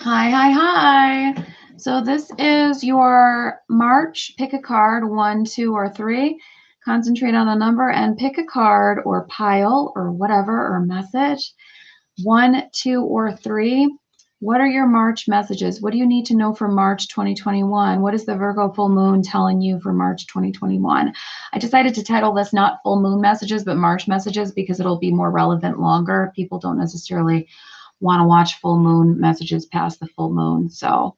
Hi, hi, hi. So this is your March. Pick a card, 1, 2, or 3. Concentrate on a number and pick a card or pile or whatever or message. 1, 2, or 3. What are your March messages? What do you need to know for March 2021? What is the Virgo full moon telling you for March 2021? I decided to title this not full moon messages, but March messages because it'll be more relevant longer. People don't necessarily want to watch full moon messages past the full moon. So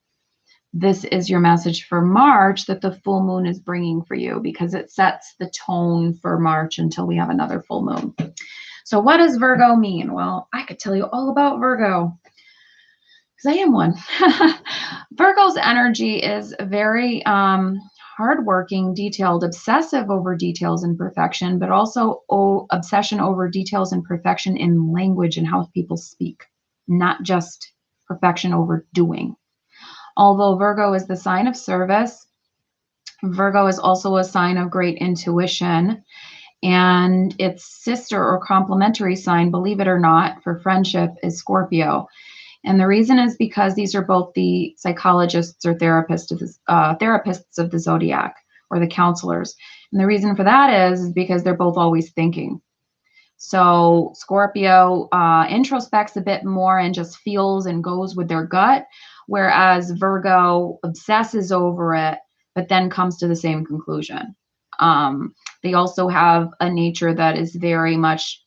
this is your message for March that the full moon is bringing for you because it sets the tone for March until we have another full moon. So what does Virgo mean? Well, I could tell you all about Virgo because I am one. Virgo's energy is very hardworking, detailed, obsessive over details and perfection, but also obsession over details and perfection in language and how people speak, not just perfection over doing. Although Virgo is the sign of service, Virgo is also a sign of great intuition. And its sister or complementary sign, believe it or not, for friendship is Scorpio. And the reason is because these are both the psychologists or therapists of the zodiac or the counselors. And the reason for that is because they're both always thinking. So Scorpio introspects a bit more and just feels and goes with their gut, whereas Virgo obsesses over it, but then comes to the same conclusion. They also have a nature that is very much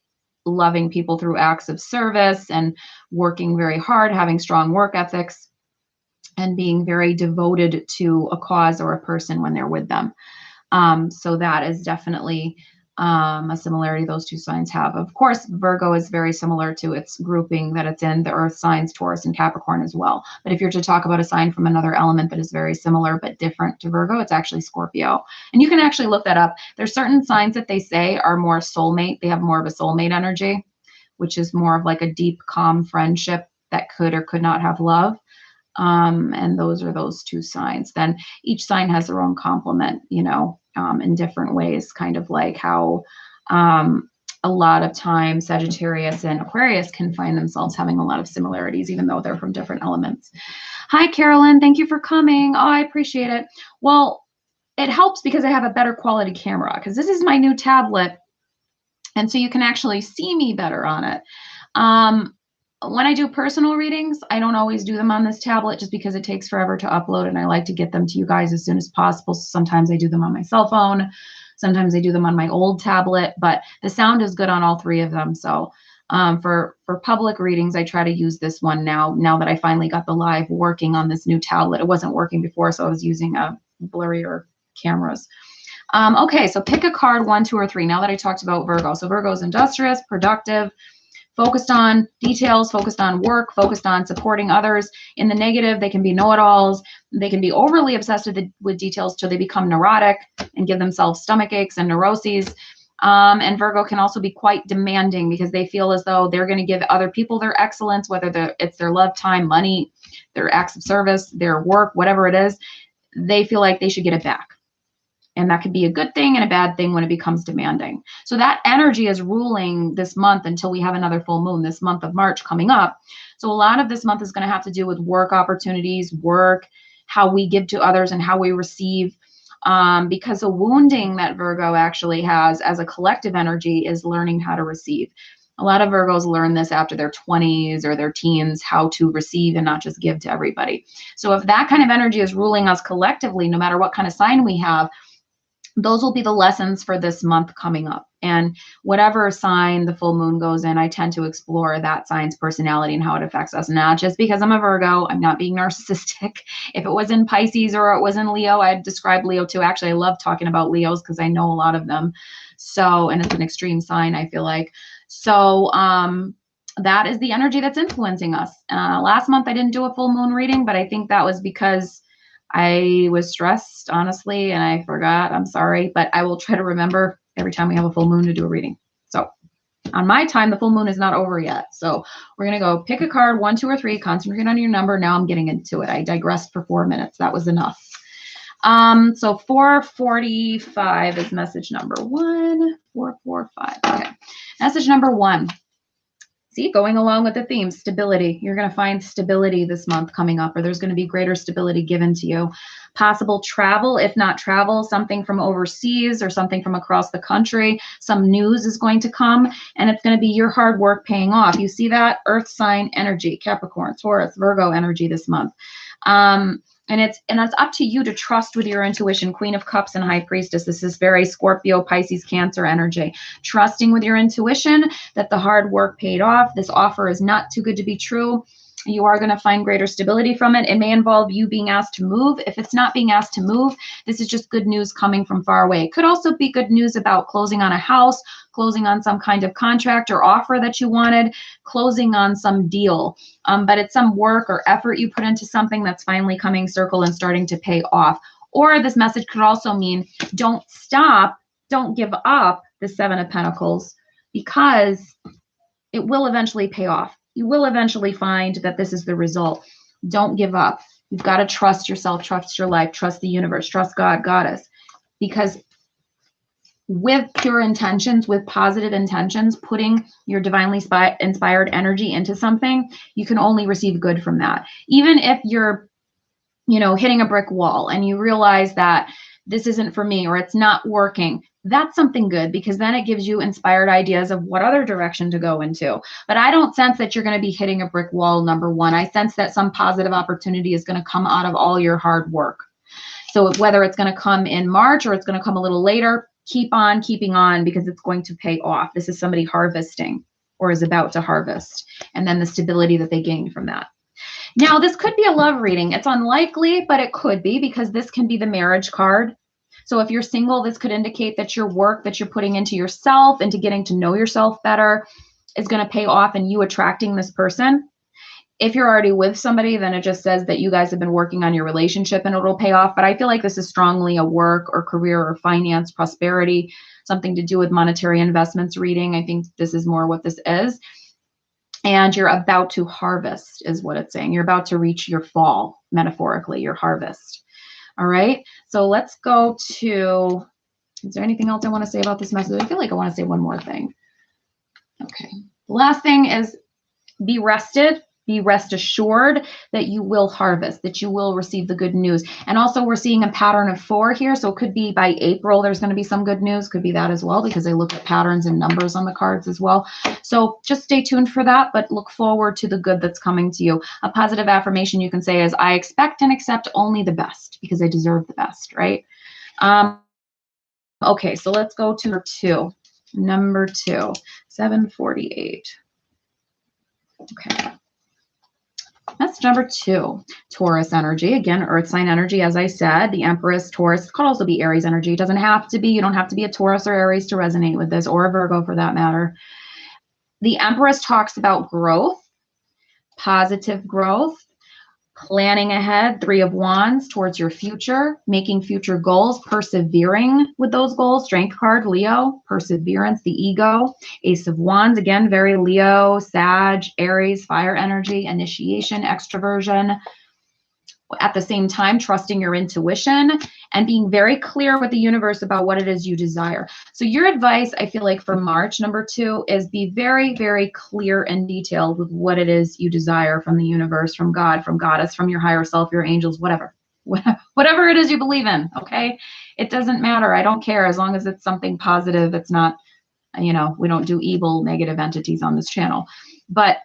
loving people through acts of service and working very hard, having strong work ethics, and being very devoted to a cause or a person when they're with them. So that is definitely a similarity those two signs have. Of course, Virgo is very similar to its grouping that it's in, the earth signs, Taurus and Capricorn as well. But if you're to talk about a sign from another element that is very similar but different to Virgo, it's actually Scorpio. And you can actually look that up. There's certain signs that they say are more soulmate. They have more of a soulmate energy, which is more of like a deep, calm friendship that could or could not have love. And those are those two signs. Then each sign has their own complement, in different ways, kind of like how a lot of times Sagittarius and Aquarius can find themselves having a lot of similarities, even though they're from different elements. Hi, Carolyn. Thank you for coming. Oh, I appreciate it. Well, it helps because I have a better quality camera because this is my new tablet. And so you can actually see me better on it. When I do personal readings, I don't always do them on this tablet just because it takes forever to upload and I like to get them to you guys as soon as possible. So sometimes I do them on my cell phone. Sometimes I do them on my old tablet, but the sound is good on all three of them. So for public readings, I try to use this one now that I finally got the live working on this new tablet. It wasn't working before, so I was using blurrier cameras. Okay, so pick a card, 1, 2, or 3. Now that I talked about Virgo. So Virgo is industrious, productive, focused on details, focused on work, focused on supporting others. In the negative, they can be know-it-alls. They can be overly obsessed with details till they become neurotic and give themselves stomach aches and neuroses. And Virgo can also be quite demanding because they feel as though they're going to give other people their excellence, whether it's their love, time, money, their acts of service, their work, whatever it is. They feel like they should get it back. And that could be a good thing and a bad thing when it becomes demanding. So that energy is ruling this month until we have another full moon, this month of March coming up. So a lot of this month is going to have to do with work opportunities, work, how we give to others and how we receive. Because the wounding that Virgo actually has as a collective energy is learning how to receive. A lot of Virgos learn this after their 20s or their teens, how to receive and not just give to everybody. So if that kind of energy is ruling us collectively, no matter what kind of sign we have, those will be the lessons for this month coming up. And whatever sign the full moon goes in, I tend to explore that sign's personality and how it affects us. Not just because I'm a Virgo, I'm not being narcissistic. If it was in Pisces or it was in Leo, I'd describe Leo too. Actually, I love talking about Leos because I know a lot of them. So, and it's an extreme sign, I feel like. So, that is the energy that's influencing us. Last month, I didn't do a full moon reading, but I think that was because I was stressed, honestly, and I forgot. I'm sorry, but I will try to remember every time we have a full moon to do a reading. So on my time, the full moon is not over yet. So we're going to go pick a card, 1, 2, or 3, concentrate on your number. Now I'm getting into it. I digressed for 4 minutes. That was enough. So 445 is message number 1. 445. Okay. Message number 1. See, going along with the theme, stability. You're going to find stability this month coming up, or there's going to be greater stability given to you. Possible travel, if not travel, something from overseas or something from across the country. Some news is going to come, and it's going to be your hard work paying off. You see that? Earth sign energy, Capricorn, Taurus, Virgo energy this month. And it's up to you to trust with your intuition. Queen of Cups and High Priestess. This is very Scorpio, Pisces, Cancer energy. Trusting with your intuition that the hard work paid off. This offer is not too good to be true. You are going to find greater stability from it. It may involve you being asked to move. If it's not being asked to move, this is just good news coming from far away. It could also be good news about closing on a house, closing on some kind of contract or offer that you wanted, closing on some deal. But it's some work or effort you put into something that's finally coming circle and starting to pay off. Or this message could also mean don't stop, don't give up the Seven of Pentacles, because it will eventually pay off. You will eventually find that this is the result. Don't give up. You've got to trust yourself, trust your life, trust the universe, trust God, Goddess. Because with pure intentions, with positive intentions, putting your divinely inspired energy into something, you can only receive good from that. Even if you're, hitting a brick wall and you realize that this isn't for me or it's not working, that's something good, because then it gives you inspired ideas of what other direction to go into. But I don't sense that you're going to be hitting a brick wall, number one. I sense that some positive opportunity is going to come out of all your hard work. So whether it's going to come in March or it's going to come a little later, keep on keeping on, because it's going to pay off. This is somebody harvesting or is about to harvest, and then the stability that they gain from that. Now, this could be a love reading. It's unlikely, but it could be, because this can be the marriage card. So if you're single, this could indicate that your work that you're putting into yourself, into getting to know yourself better, is going to pay off in you attracting this person. If you're already with somebody, then it just says that you guys have been working on your relationship and it'll pay off. But I feel like this is strongly a work or career or finance, prosperity, something to do with monetary investments reading. I think this is more what this is. And you're about to harvest is what it's saying. You're about to reach your fall, metaphorically, your harvest. All right. So let's go to, is there anything else I want to say about this message? I feel like I want to say one more thing. Okay. The last thing is be rested. Be rest assured that you will harvest, that you will receive the good news. And also we're seeing a pattern of 4 here. So it could be by April, there's going to be some good news. Could be that as well, because they look at patterns and numbers on the cards as well. So just stay tuned for that, but look forward to the good that's coming to you. A positive affirmation you can say is, I expect and accept only the best, because I deserve the best, right? Okay, so let's go to number 2, 748. Okay. That's number 2, Taurus energy. Again, earth sign energy, as I said, the Empress, Taurus. It could also be Aries energy. It doesn't have to be. You don't have to be a Taurus or Aries to resonate with this, or a Virgo for that matter. The Empress talks about growth, positive growth, planning ahead, 3 of Wands, towards your future, making future goals, persevering with those goals. Strength card, Leo, perseverance, the ego. Ace of Wands, again, very Leo, Sag, Aries, fire energy, initiation, extroversion. At the same time, trusting your intuition and being very clear with the universe about what it is you desire. So your advice, I feel like, for March, number 2, is be very, very clear and detailed with what it is you desire from the universe, from God, from Goddess, from your higher self, your angels, whatever it is you believe in. Okay. It doesn't matter. I don't care, as long as it's something positive. It's not, we don't do evil, negative entities on this channel, but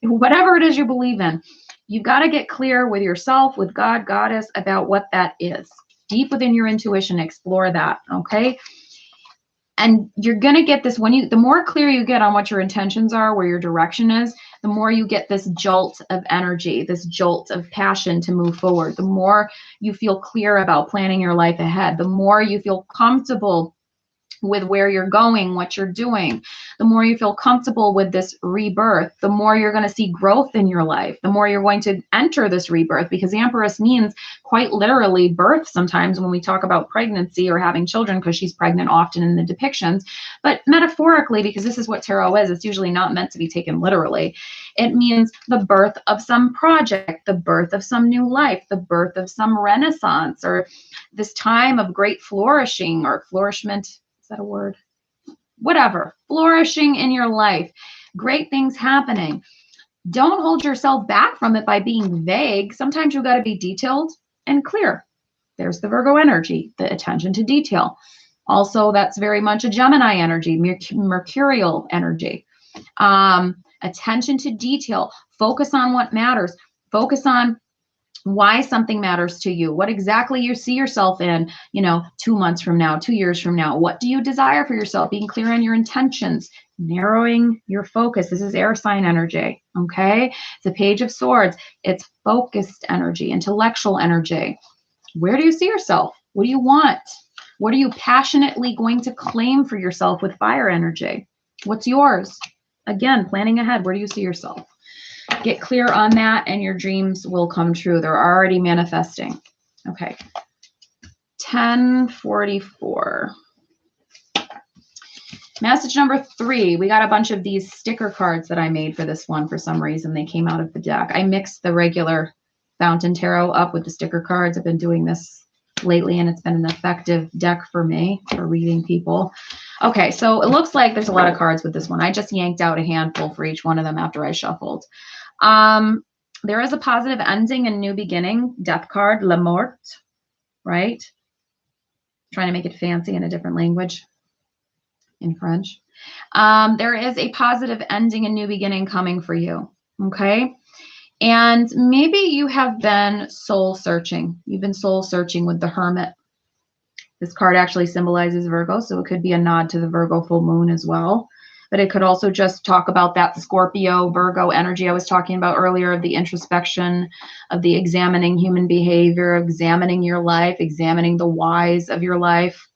whatever it is you believe in, you've got to get clear with yourself, with God, Goddess, about what that is. Deep within your intuition, explore that, okay? And you're going to get this the more clear you get on what your intentions are, where your direction is, the more you get this jolt of energy, this jolt of passion to move forward. The more you feel clear about planning your life ahead, the more you feel comfortable with where you're going, what you're doing, the more you feel comfortable with this rebirth, the more you're going to see growth in your life, the more you're going to enter this rebirth, because the Empress means quite literally birth sometimes when we talk about pregnancy or having children, because she's pregnant often in the depictions, but metaphorically, because this is what tarot is, it's usually not meant to be taken literally. It means the birth of some project, the birth of some new life, the birth of some renaissance, or this time of great flourishing or flourishment. Is that a word? Whatever. Flourishing in your life. Great things happening. Don't hold yourself back from it by being vague. Sometimes you got to be detailed and clear. There's the Virgo energy, the attention to detail. Also, that's very much a Gemini energy, mercurial energy. Attention to detail. Focus on what matters. Focus on why something matters to you, what exactly you see yourself in, 2 months from now, 2 years from now. What do you desire for yourself? Being clear on your intentions, narrowing your focus. This is air sign energy, okay? It's a Page of Swords. It's focused energy, intellectual energy. Where do you see yourself? What do you want? What are you passionately going to claim for yourself with fire energy? What's yours? Again, planning ahead. Where do you see yourself? Get clear on that and your dreams will come true. They're already manifesting. Okay. 1044. Message number 3. We got a bunch of these sticker cards that I made for this one for some reason. They came out of the deck. I mixed the regular Fountain Tarot up with the sticker cards. I've been doing this lately and it's been an effective deck for me for reading people. Okay, so it looks like there's a lot of cards with this one. I just yanked out a handful for each one of them after I shuffled. There is a positive ending and new beginning. Death card, La Mort, right? Trying to make it fancy in a different language, in French. There is a positive ending and new beginning coming for you, okay? And maybe you have been soul searching. You've been soul searching with the Hermit. This card actually symbolizes Virgo, so it could be a nod to the Virgo full moon as well. But it could also just talk about that Scorpio, Virgo energy I was talking about earlier, of the introspection, of the examining human behavior, examining your life, examining the whys of your life.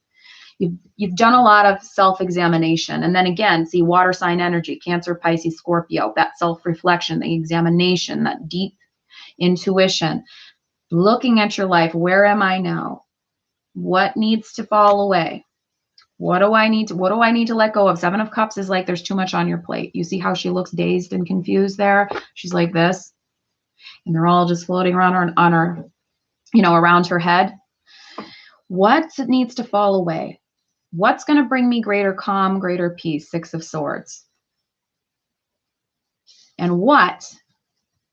You've done a lot of self-examination. And then again, see water sign energy, Cancer, Pisces, Scorpio, that self-reflection, the examination, that deep intuition, looking at your life. Where am I now? What needs to fall away? What do I need to let go of? 7 of Cups is like there's too much on your plate. You see how she looks dazed and confused there? She's like this. And they're all just floating around on her, around her head. What needs to fall away? What's going to bring me greater calm, greater peace? 6 of Swords. And what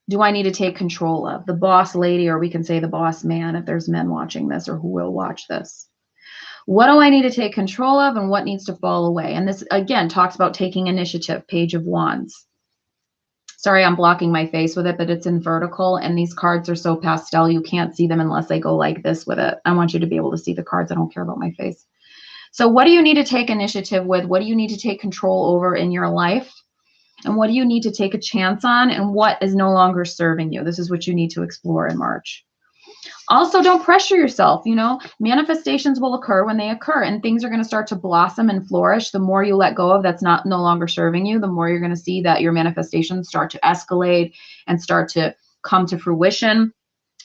do I need to take control of? The boss lady, or we can say the boss man if there's men watching this or who will watch this. What do I need to take control of and what needs to fall away? And this, again, talks about taking initiative, Page of Wands. Sorry, I'm blocking my face with it, but it's in vertical, and these cards are so pastel, you can't see them unless I go like this with it. I want you to be able to see the cards. I don't care about my face. So what do you need to take initiative with? What do you need to take control over in your life? And what do you need to take a chance on? And what is no longer serving you? This is what you need to explore in March. Also, don't pressure yourself. Manifestations will occur when they occur, and things are going to start to blossom and flourish. The more you let go of that's no longer serving you, the more you're going to see that your manifestations start to escalate and start to come to fruition.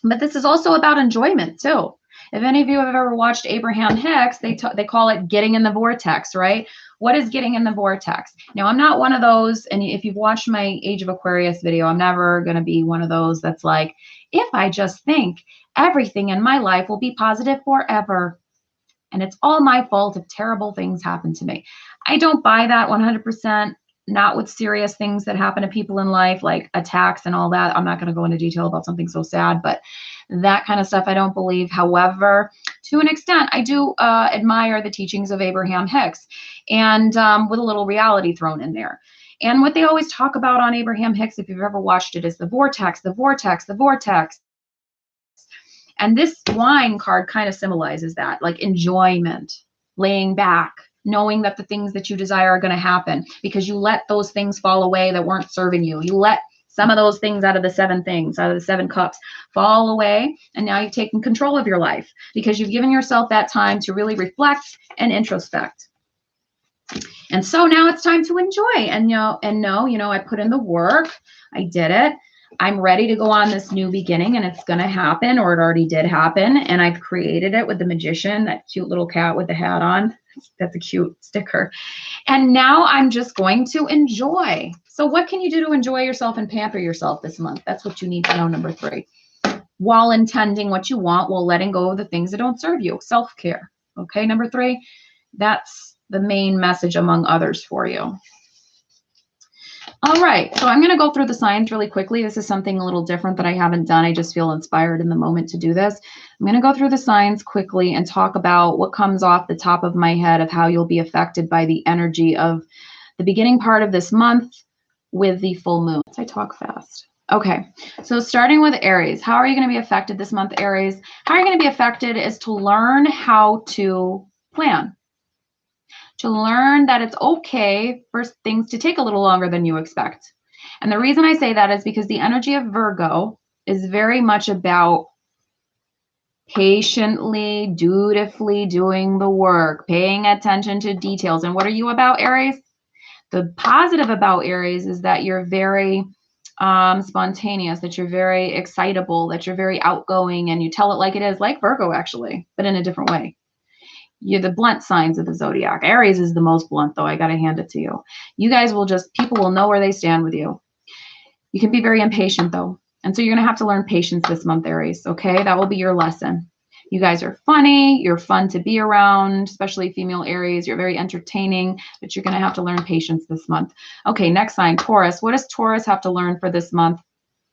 But this is also about enjoyment too. If any of you have ever watched Abraham Hicks, they call it getting in the vortex, right? What is getting in the vortex? Now, I'm not one of those, and if you've watched my Age of Aquarius video, I'm never going to be one of those that's like, if I just think, everything in my life will be positive forever. And it's all my fault if terrible things happen to me. I don't buy that 100%, not with serious things that happen to people in life, like attacks and all that. I'm not going to go into detail about something so sad, but that kind of stuff I don't believe. However, to an extent, I do admire the teachings of Abraham Hicks, and with a little reality thrown in there. And what they always talk about on Abraham Hicks, if you've ever watched it, is the vortex, the vortex, the vortex. And this wine card kind of symbolizes that, like enjoyment, laying back, knowing that the things that you desire are going to happen because you let those things fall away that weren't serving you. You let some of those things out of the 7 things, out of the 7 cups fall away. And now you've taken control of your life because you've given yourself that time to really reflect and introspect. And so now it's time to enjoy and know, I put in the work. I did it. I'm ready to go on this new beginning, and it's going to happen, or it already did happen. And I've created it with the magician, that cute little cat with the hat on. That's a cute sticker. And now I'm just going to enjoy. So what can you do to enjoy yourself and pamper yourself this month? That's what you need to know, number 3. While intending what you want, while letting go of the things that don't serve you. Self-care. Okay, number 3. That's the main message among others for you. All right, so I'm going to go through the signs really quickly. This is something a little different that I haven't done. I just feel inspired in the moment to do this. I'm going to go through the signs quickly and talk about what comes off the top of my head of how you'll be affected by the energy of the beginning part of this month with the full moon. I talk fast. Okay, so starting with Aries, how are you going to be affected this month, Aries? How you're going to be affected is to learn how to plan. To learn that it's okay for things to take a little longer than you expect. And the reason I say that is because the energy of Virgo is very much about patiently, dutifully doing the work, paying attention to details. And what are you about, Aries? The positive about Aries is that you're very spontaneous, that you're very excitable, that you're very outgoing, and you tell it like it is, like Virgo actually, but in a different way. You're the blunt signs of the zodiac. Aries is the most blunt, though. I got to hand it to you. You guys will just, people will know where they stand with you. You can be very impatient, though. And so you're going to have to learn patience this month, Aries. Okay. That will be your lesson. You guys are funny. You're fun to be around, especially female Aries. You're very entertaining, but you're going to have to learn patience this month. Okay. Next sign, Taurus. What does Taurus have to learn for this month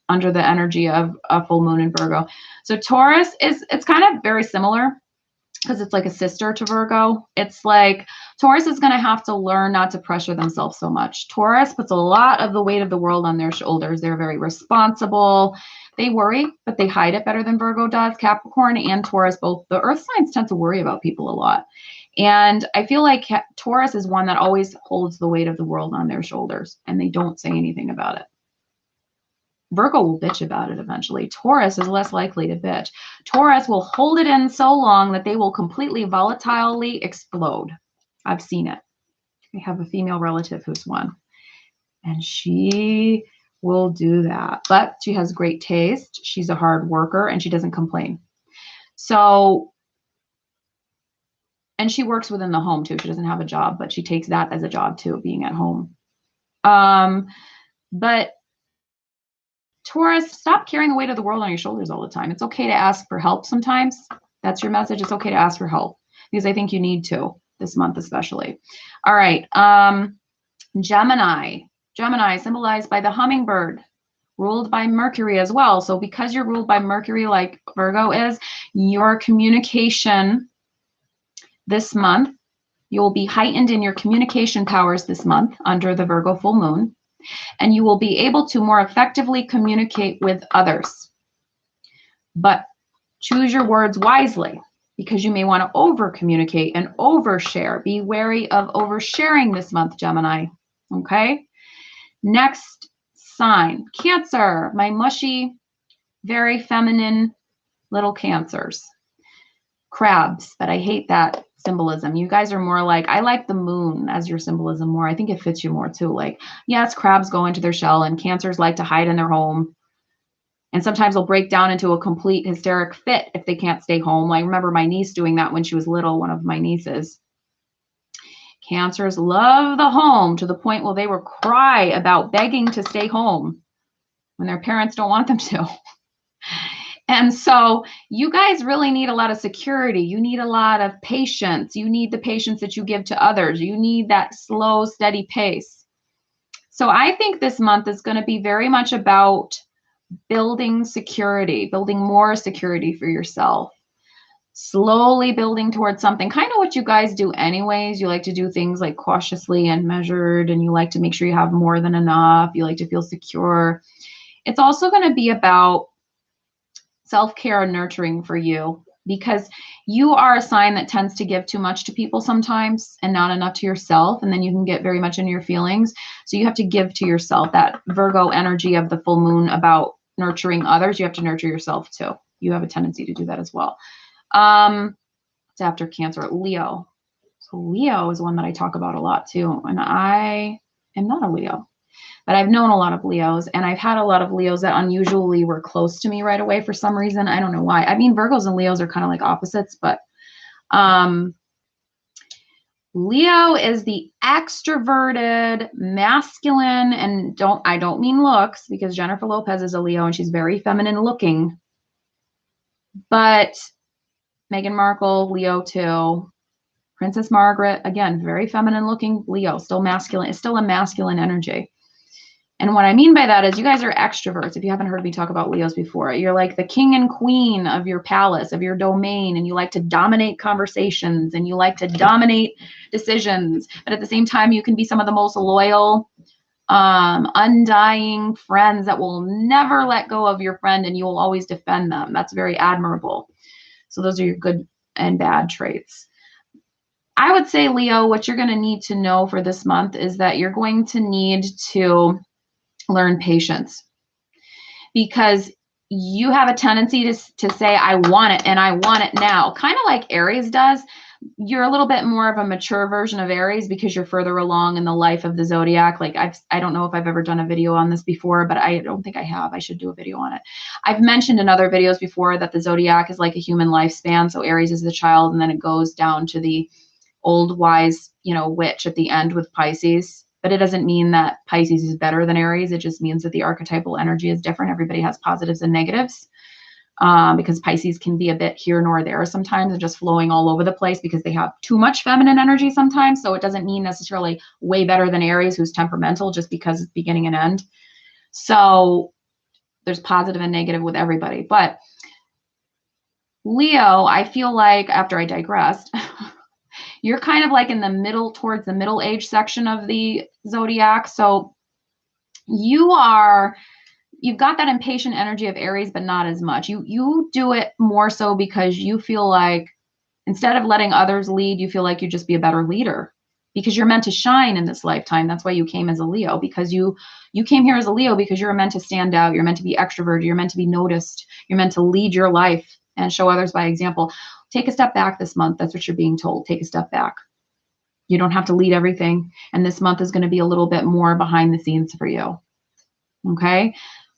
under the energy of a full moon in Virgo? So Taurus it's kind of very similar, because it's like a sister to Virgo. It's like Taurus is going to have to learn not to pressure themselves so much. Taurus puts a lot of the weight of the world on their shoulders. They're very responsible. They worry, but they hide it better than Virgo does. Capricorn and Taurus, both the earth signs, tend to worry about people a lot. And I feel like Taurus is one that always holds the weight of the world on their shoulders, and they don't say anything about it. Virgo will bitch about it eventually. Taurus is less likely to bitch. Taurus will hold it in so long that they will completely volatilely explode. I've seen it. I have a female relative who's one, and she will do that. But she has great taste. She's a hard worker, and she doesn't complain. So, and she works within the home too. She doesn't have a job, but she takes that as a job too, being at home. But Taurus, stop carrying the weight of the world on your shoulders all the time. It's okay to ask for help sometimes. That's your message. It's okay to ask for help, because I think you need to this month especially. All right. Gemini. Gemini, symbolized by the hummingbird, ruled by Mercury as well. So because you're ruled by Mercury like Virgo is, your communication this month, you'll be heightened in your communication powers this month under the Virgo full moon. And you will be able to more effectively communicate with others. But choose your words wisely, because you may want to over-communicate and overshare. Be wary of oversharing this month, Gemini. Okay? Next sign, Cancer. My mushy, very feminine little Cancers. Crabs, but I hate that symbolism. You guys are more like, I like the moon as your symbolism more. I think it fits you more too. Like, yes, crabs go into their shell, and Cancers like to hide in their home. And sometimes they'll break down into a complete hysteric fit if they can't stay home. I remember my niece doing that when she was little, one of my nieces. Cancers love the home to the point where they will cry about begging to stay home when their parents don't want them to. And so you guys really need a lot of security. You need a lot of patience. You need the patience that you give to others. You need that slow, steady pace. So I think this month is going to be very much about building security, building more security for yourself, slowly building towards something, kind of what you guys do anyways. You like to do things like cautiously and measured, and you like to make sure you have more than enough. You like to feel secure. It's also going to be about self-care and nurturing for you, because you are a sign that tends to give too much to people sometimes and not enough to yourself. And then you can get very much into your feelings. So you have to give to yourself. That Virgo energy of the full moon about nurturing others, you have to nurture yourself too. You have a tendency to do that as well. It's after Cancer, Leo. So Leo is one that I talk about a lot too. And I am not a Leo, but I've known a lot of Leos, and I've had a lot of Leos that unusually were close to me right away for some reason. I don't know why. I mean, Virgos and Leos are kind of like opposites, but Leo is the extroverted, masculine, and I don't mean looks, because Jennifer Lopez is a Leo and she's very feminine looking. But Meghan Markle, Leo too. Princess Margaret, again, very feminine looking Leo, still masculine. It's still a masculine energy. And what I mean by that is you guys are extroverts. If you haven't heard me talk about Leos before, you're like the king and queen of your palace, of your domain, and you like to dominate conversations and you like to dominate decisions. But at the same time, you can be some of the most loyal, undying friends that will never let go of your friend and you will always defend them. That's very admirable. So those are your good and bad traits. I would say, Leo, what you're going to need to know for this month is that you're going to need to learn patience, because you have a tendency to say, I want it and I want it now, kind of like Aries does. You're a little bit more of a mature version of Aries because you're further along in the life of the zodiac. Like I don't know if I've ever done a video on this before, but I don't think I have. I should do a video on it. I've mentioned in other videos before that the zodiac is like a human lifespan. So Aries is the child, and then it goes down to the old wise, witch at the end with Pisces. But it doesn't mean that Pisces is better than Aries. It just means that the archetypal energy is different. Everybody has positives and negatives, because Pisces can be a bit here nor there sometimes and just flowing all over the place because they have too much feminine energy sometimes. So it doesn't mean necessarily way better than Aries, who's temperamental, just because it's beginning and end. So there's positive and negative with everybody. But Leo, I feel like, after I digressed, you're kind of like in the middle, towards the middle age section of the zodiac. So you've got that impatient energy of Aries, but not as much. You do it more so because you feel like instead of letting others lead, you feel like you just be a better leader because you're meant to shine in this lifetime. That's why you came as a Leo, because you came here as a Leo because you're meant to stand out. You're meant to be extroverted. You're meant to be noticed. You're meant to lead your life and show others by example. Take a step back this month. That's what you're being told. Take a step back. You don't have to lead everything. And this month is going to be a little bit more behind the scenes for you. Okay.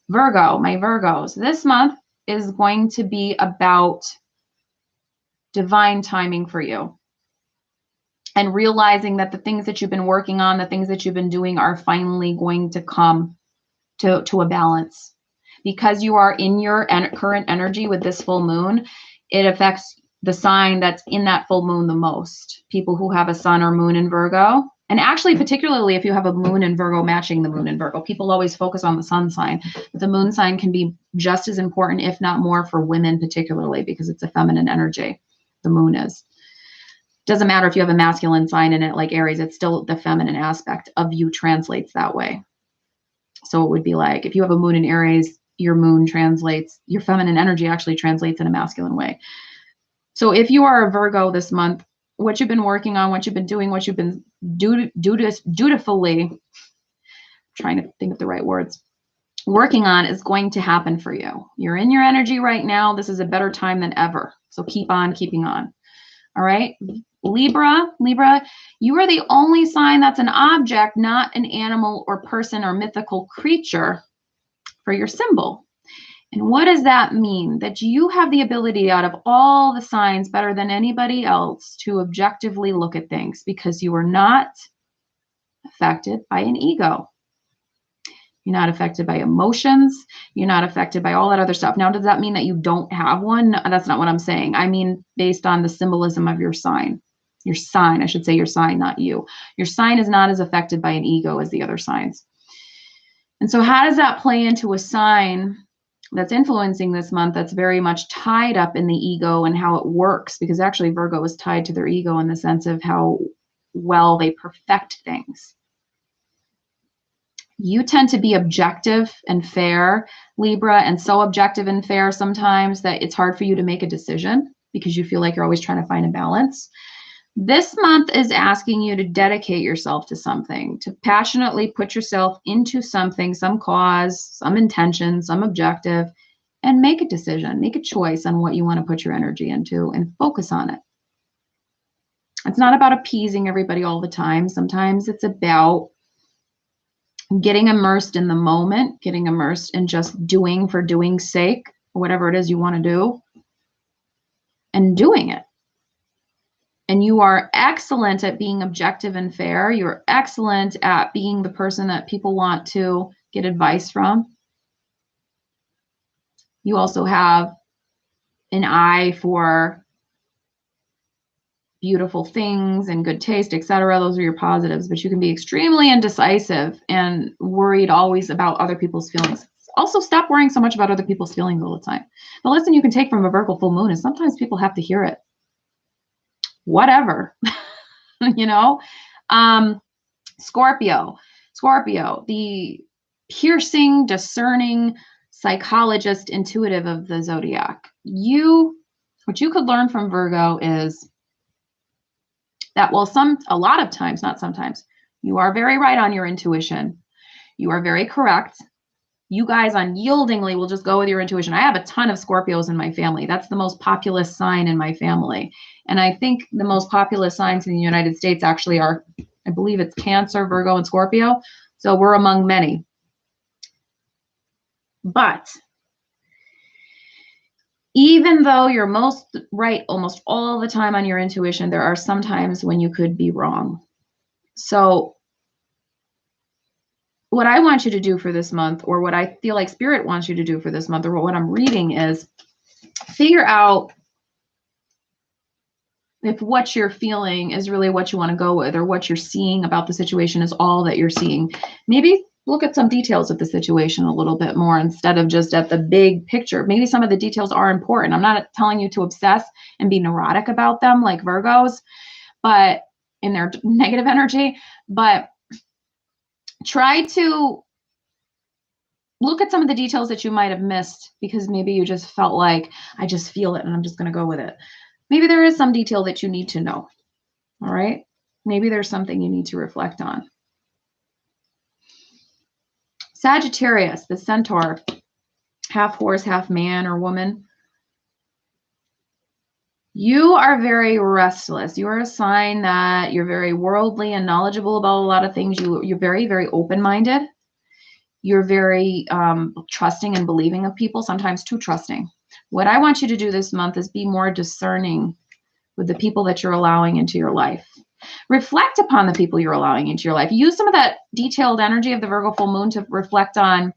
Virgo, my Virgos, this month is going to be about divine timing for you and realizing that the things that you've been working on, the things that you've been doing are finally going to come to a balance. Because you are in your current energy with this full moon, it affects the sign that's in that full moon the most. People who have a sun or moon in Virgo, and actually particularly if you have a moon in Virgo matching the moon in Virgo, people always focus on the sun sign, but the moon sign can be just as important, if not more, for women particularly, because it's a feminine energy. The moon is. Doesn't matter if you have a masculine sign in it like Aries, it's still the feminine aspect of you translates that way. So it would be like if you have a moon in Aries, your moon translates, your feminine energy actually translates in a masculine way. So if you are a Virgo this month, what you've been working on, what you've been doing, what you've been dutifully, trying to think of the right words, working on is going to happen for you. You're in your energy right now. This is a better time than ever. So keep on keeping on. All right. Libra, you are the only sign that's an object, not an animal or person or mythical creature for your symbol. And what does that mean? That you have the ability out of all the signs better than anybody else to objectively look at things because you are not affected by an ego. You're not affected by emotions. You're not affected by all that other stuff. Now, does that mean that you don't have one? No, that's not what I'm saying. I mean, based on the symbolism of your sign. Your sign, I should say your sign, not you. Your sign is not as affected by an ego as the other signs. And so how does that play into a sign that's influencing this month that's very much tied up in the ego and how it works? Because actually Virgo is tied to their ego in the sense of how well they perfect things. You tend to be objective and fair, Libra, and so objective and fair sometimes that it's hard for you to make a decision because you feel like you're always trying to find a balance. This month is asking you to dedicate yourself to something, to passionately put yourself into something, some cause, some intention, some objective, and make a decision, make a choice on what you want to put your energy into and focus on it. It's not about appeasing everybody all the time. Sometimes it's about getting immersed in the moment, getting immersed in just doing for doing's sake, whatever it is you want to do, and doing it. And you are excellent at being objective and fair. You're excellent at being the person that people want to get advice from. You also have an eye for beautiful things and good taste, etc. Those are your positives, but you can be extremely indecisive and worried always about other people's feelings. Also, stop worrying so much about other people's feelings all the time. The lesson you can take from a Virgo full moon is sometimes people have to hear it. Whatever, you know? Scorpio, the piercing, discerning, psychologist, intuitive of the zodiac. What you could learn from Virgo is that, well, a lot of times, not sometimes, you are very right on your intuition. You are very correct. You guys unyieldingly will just go with your intuition. I have a ton of Scorpios in my family. That's the most populous sign in my family. And I think the most populous signs in the United States actually are, I believe it's Cancer, Virgo, and Scorpio. So we're among many. But even though you're most right almost all the time on your intuition, there are some times when you could be wrong. So what I want you to do for this month, or what I feel like Spirit wants you to do for this month, or what I'm reading, is figure out if what you're feeling is really what you want to go with, or what you're seeing about the situation is all that you're seeing. Maybe look at some details of the situation a little bit more instead of just at the big picture. Maybe some of the details are important. I'm not telling you to obsess and be neurotic about them like Virgos, but in their negative energy, but try to look at some of the details that you might have missed because maybe you just felt like, I just feel it and I'm just going to go with it. Maybe there is some detail that you need to know. All right. Maybe there's something you need to reflect on. Sagittarius, the centaur, half horse, half man or woman. You are very restless. You are a sign that you're very worldly and knowledgeable about a lot of things. You're very, very open-minded. You're very trusting and believing of people, sometimes too trusting. What I want you to do this month is be more discerning with the people that you're allowing into your life. Reflect upon the people you're allowing into your life. Use some of that detailed energy of the Virgo full moon to reflect on,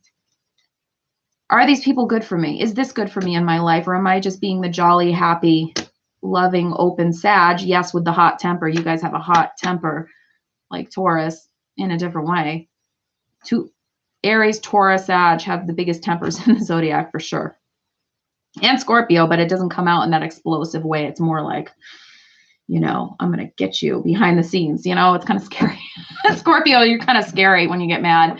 are these people good for me? Is this good for me in my life? Or am I just being the jolly, happy, loving, open Sag? Yes, with the hot temper. You guys have a hot temper like Taurus in a different way. Aries, Taurus, Sag have the biggest tempers in the zodiac for sure. And Scorpio, but it doesn't come out in that explosive way. It's more like, you know, I'm going to get you behind the scenes. You know, it's kind of scary. Scorpio, you're kind of scary when you get mad.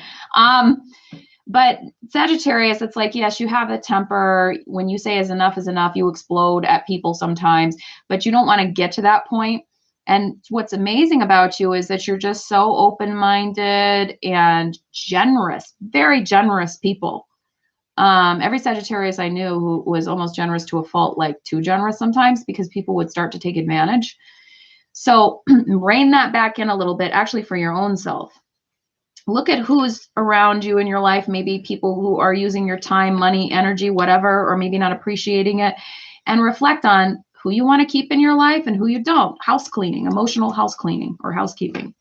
But Sagittarius, it's like, yes, you have a temper. When you say is enough, you explode at people sometimes, but you don't want to get to that point. And what's amazing about you is that you're just so open-minded and generous, very generous people. Every Sagittarius I knew who was almost generous to a fault, like too generous sometimes, because people would start to take advantage. So rein that back in a little bit, actually, for your own self. Look at who's around you in your life, maybe people who are using your time, money, energy, whatever, or maybe not appreciating it, and reflect on who you want to keep in your life and who you don't. House cleaning, emotional house cleaning or housekeeping.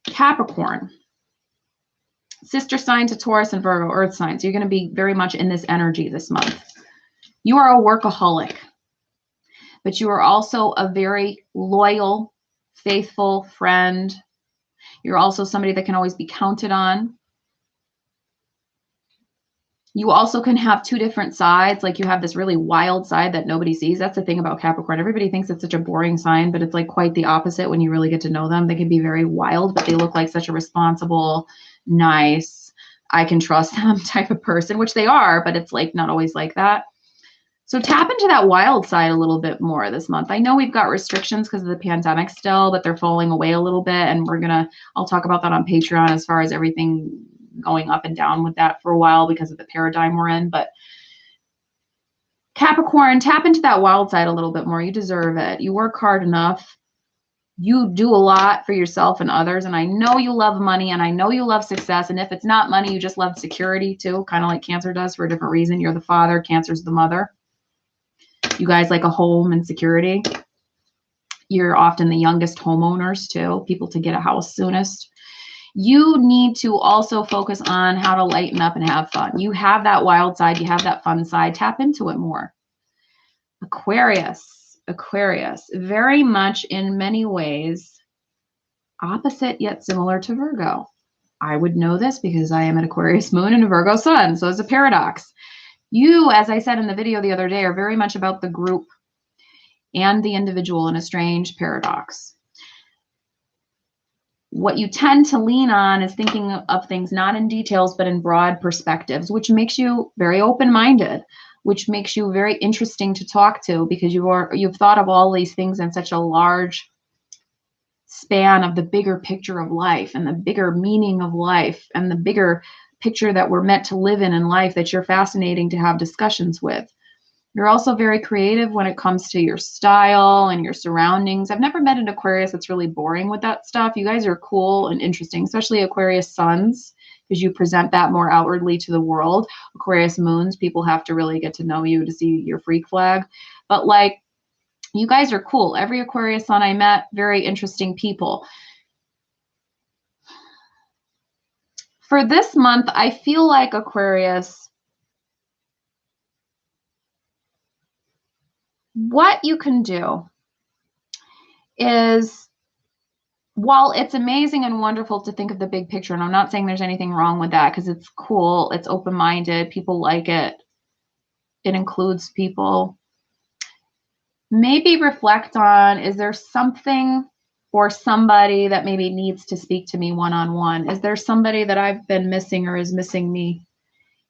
Capricorn. Sister sign to Taurus and Virgo, earth signs. You're going to be very much in this energy this month. You are a workaholic, but you are also a very loyal, faithful friend. You're also somebody that can always be counted on. You also can have two different sides. Like you have this really wild side that nobody sees. That's the thing about Capricorn. Everybody thinks it's such a boring sign, but it's like quite the opposite when you really get to know them. They can be very wild, but they look like such a responsible, nice, I can trust them type of person, which they are, but it's like not always like that. So tap into that wild side a little bit more this month. I know we've got restrictions because of the pandemic still, but they're falling away a little bit. And I'll talk about that on Patreon as far as everything going up and down with that for a while because of the paradigm we're in. But Capricorn, tap into that wild side a little bit more. You deserve it. You work hard enough. You do a lot for yourself and others. And I know you love money and I know you love success. And if it's not money, you just love security too, kind of like Cancer does for a different reason. You're the father, Cancer's the mother. You guys like a home and security. You're often the youngest homeowners too, people to get a house soonest. You need to also focus on how to lighten up and have fun. You have that wild side. You have that fun side. Tap into it more. Aquarius. Aquarius, very much in many ways opposite yet similar to Virgo. I would know this because I am an Aquarius moon and a Virgo sun, so it's a paradox. You, as I said in the video the other day, are very much about the group and the individual in a strange paradox. What you tend to lean on is thinking of things not in details, but in broad perspectives, which makes you very open-minded, which makes you very interesting to talk to because you've thought of all these things in such a large span of the bigger picture of life and the bigger meaning of life and the bigger picture that we're meant to live in life that you're fascinating to have discussions with. You're also very creative when it comes to your style and your surroundings. I've never met an Aquarius that's really boring with that stuff. You guys are cool and interesting, especially Aquarius suns, because you present that more outwardly to the world. Aquarius moons, people have to really get to know you to see your freak flag. But like, you guys are cool. Every Aquarius sun I met, very interesting people. For this month, I feel like Aquarius, what you can do is, while it's amazing and wonderful to think of the big picture, and I'm not saying there's anything wrong with that because it's cool, it's open-minded, people like it, it includes people. Maybe reflect on, is there something or somebody that maybe needs to speak to me one-on-one? Is there somebody that I've been missing or is missing me?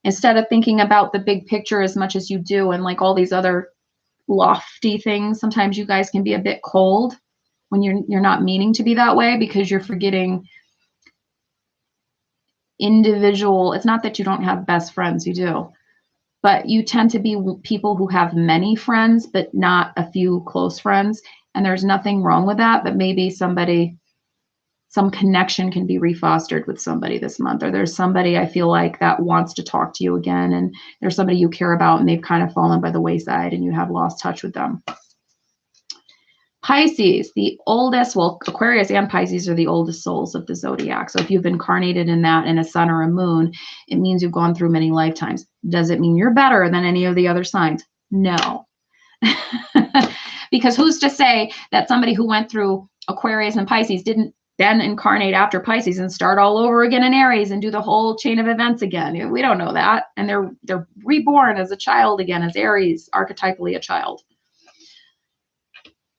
Instead of thinking about the big picture as much as you do and like all these other lofty things, sometimes you guys can be a bit cold when you're not meaning to be that way because you're forgetting individual. It's not that you don't have best friends, you do. But you tend to be people who have many friends, but not a few close friends. And there's nothing wrong with that, but maybe somebody, some connection can be refostered with somebody this month, or there's somebody I feel like that wants to talk to you again, and there's somebody you care about and they've kind of fallen by the wayside and you have lost touch with them. Pisces, the oldest, well, Aquarius and Pisces are the oldest souls of the zodiac. So if you've incarnated in that in a sun or a moon, it means you've gone through many lifetimes. Does it mean you're better than any of the other signs? No. Because who's to say that somebody who went through Aquarius and Pisces didn't then incarnate after Pisces and start all over again in Aries and do the whole chain of events again? We don't know that. And they're reborn as a child again, as Aries, archetypally a child.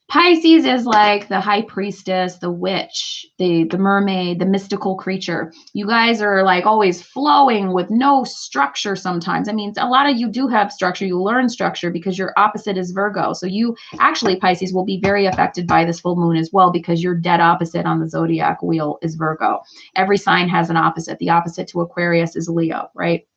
Pisces is like the high priestess, the witch, the mermaid, the mystical creature. You guys are like always flowing with no structure sometimes. I mean, a lot of you do have structure. You learn structure because your opposite is Virgo. So you actually, Pisces, will be very affected by this full moon as well because your dead opposite on the zodiac wheel is Virgo. Every sign has an opposite. The opposite to Aquarius is Leo, right?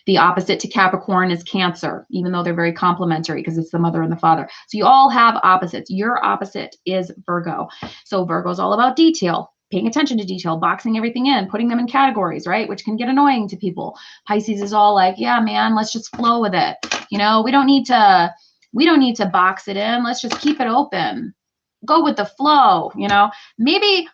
The opposite to Capricorn is Cancer, even though they're very complementary because it's the mother and the father. So you all have opposites. Your opposite is Virgo. So Virgo is all about detail, paying attention to detail, boxing everything in, putting them in categories, right? Which can get annoying to people. Pisces is all like, yeah, man, let's just flow with it. You know, we don't need to box it in. Let's just keep it open. Go with the flow, you know. Maybe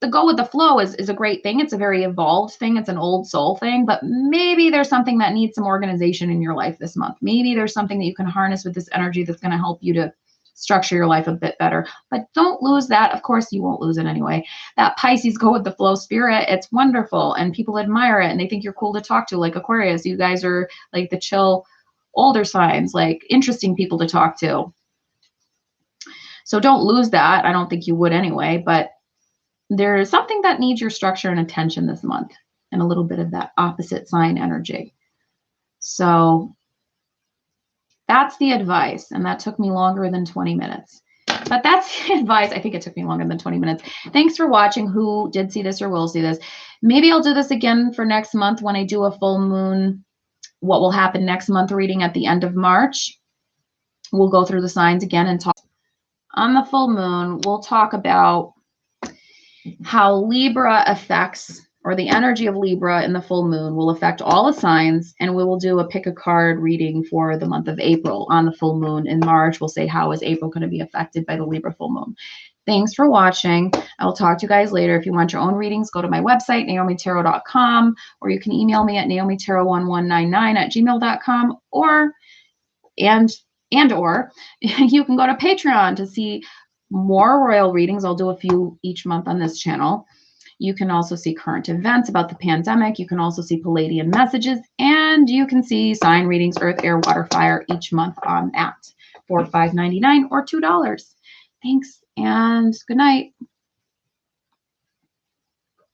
the go with the flow is a great thing. It's a very evolved thing. It's an old soul thing, but maybe there's something that needs some organization in your life this month. Maybe there's something that you can harness with this energy that's going to help you to structure your life a bit better, but don't lose that. Of course, you won't lose it anyway. That Pisces go with the flow spirit, it's wonderful and people admire it and they think you're cool to talk to, like Aquarius. You guys are like the chill older signs, like interesting people to talk to. So don't lose that. I don't think you would anyway, but there's something that needs your structure and attention this month and a little bit of that opposite sign energy. So that's the advice. And that took me longer than 20 minutes. But that's the advice. I think it took me longer than 20 minutes. Thanks for watching. Who did see this or will see this? Maybe I'll do this again for next month when I do a full moon. What will happen next month reading at the end of March. We'll go through the signs again and talk. On the full moon, we'll talk about how Libra affects, or the energy of Libra in the full moon will affect all the signs, and we will do a pick a card reading for the month of April on the full moon. In March, we'll say, how is April going to be affected by the Libra full moon? Thanks for watching. I will talk to you guys later. If you want your own readings, go to my website, naomitarot.com, or you can email me at naomitarot1199@gmail.com, and and/or you can go to Patreon to see more royal readings. I'll do a few each month on this channel. You can also see current events about the pandemic. You can also see Palladian messages, and you can see sign readings, earth, air, water, fire each month on that for $5.99 or $2. Thanks and good night.